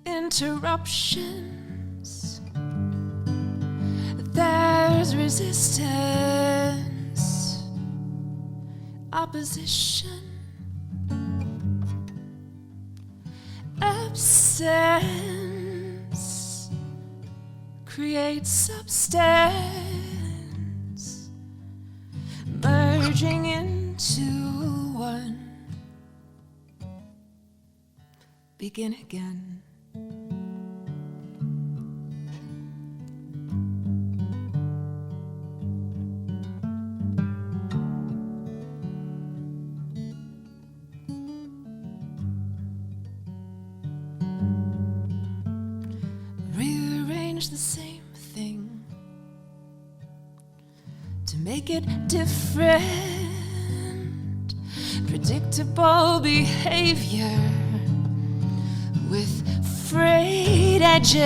Interruptions, there's resistance, opposition, absence creates substance, merging into one. Begin again. The same thing to make it different, predictable behavior with frayed edges,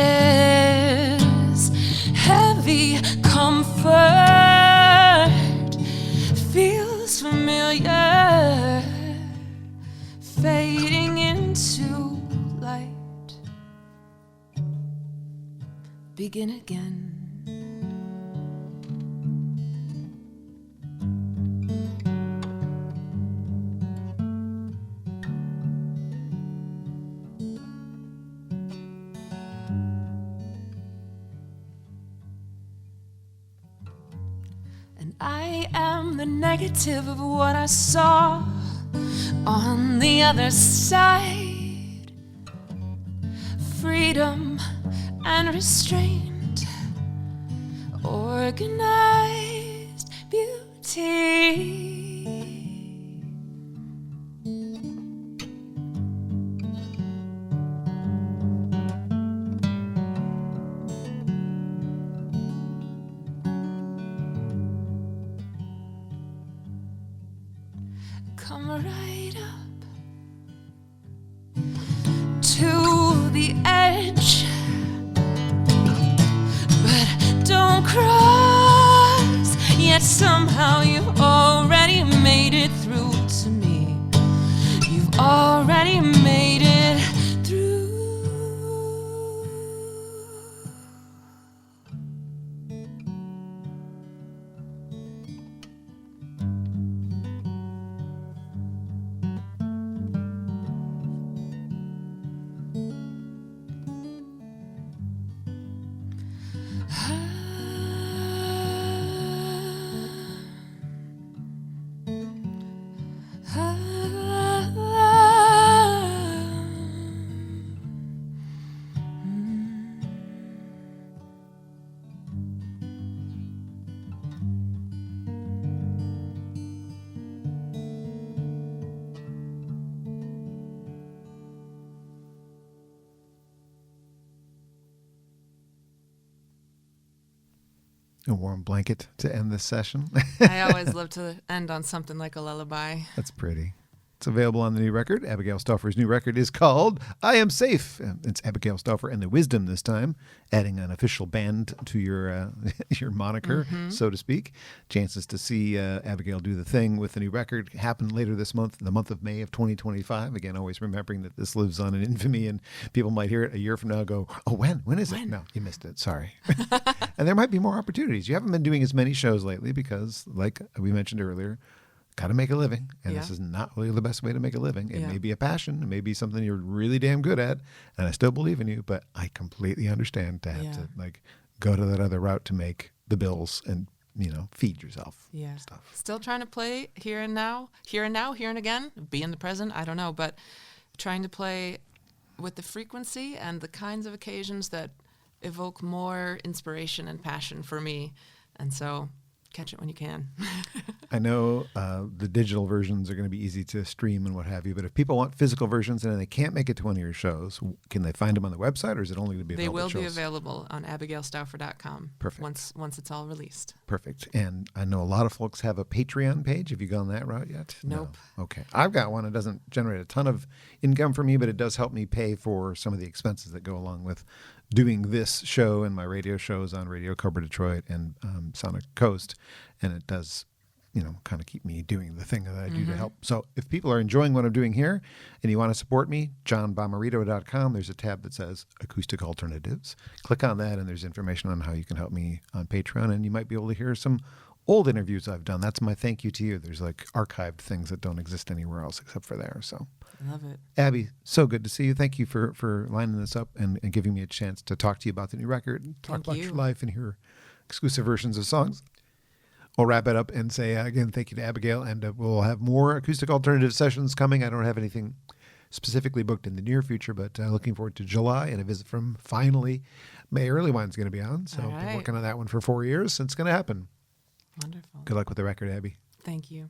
heavy comfort feels familiar, fading into light. Begin again. And I am the negative of what I saw on the other side. Freedom and restraint, organized beauty. Come right up to the edge, don't cross, yet somehow you've already made it through to me. You've already made it through. A warm blanket to end this session. I always love to end on something like a lullaby. That's pretty. It's available on the new record. Abigail Stauffer's new record is called I Am Safe. It's Abigail Stauffer and the Wisdom this time, adding an official band to your your moniker, so to speak. Chances to see Abigail do the thing with the new record happen later this month, the month of May of 2025. Again, always remembering that this lives on in infamy, and people might hear it a year from now and go, oh, when? When is it? No, you missed it. Sorry. And there might be more opportunities. You haven't been doing as many shows lately because, like we mentioned earlier, got to make a living, and this is not really the best way to make a living. It may be a passion, it may be something you're really damn good at, and I still believe in you, but I completely understand to have to like go to that other route to make the bills and, you know, feed yourself. Yeah. Stuff. Still trying to play here and now, here and again, be in the present, I don't know, but trying to play with the frequency and the kinds of occasions that evoke more inspiration and passion for me. And so catch it when you can. I know the digital versions are going to be easy to stream and what have you, but if people want physical versions and they can't make it to one of your shows, can they find them on the website, or is it only to be available? They will at shows? be available on abigailstauffer.com. Perfect. Once it's all released. Perfect. And I know a lot of folks have a Patreon page. Have you gone that route yet? Nope. No. Okay. I've got one. It doesn't generate a ton of income for me, but it does help me pay for some of the expenses that go along with doing this show and my radio shows on Radio Cobra Detroit and Sonic Coast. And it does, you know, kind of keep me doing the thing that I do to help. So if people are enjoying what I'm doing here and you want to support me, johnbommarito.com, there's a tab that says Acoustic Alternatives. Click on that and there's information on how you can help me on Patreon, and you might be able to hear some old interviews I've done. That's my thank you to you. There's like archived things that don't exist anywhere else except for there. So Love it. Abby, so good to see you. Thank you for lining this up and giving me a chance to talk to you about the new record and talk about your life and hear exclusive versions of songs. We'll wrap it up and say, again, thank you to Abigail, and we'll have more Acoustic Alternative sessions coming. I don't have anything specifically booked in the near future, but looking forward to July and a visit from finally May Early Wine's going to be on. So I've been working on that one for 4 years, and it's going to happen. Wonderful. Good luck with the record, Abby. Thank you.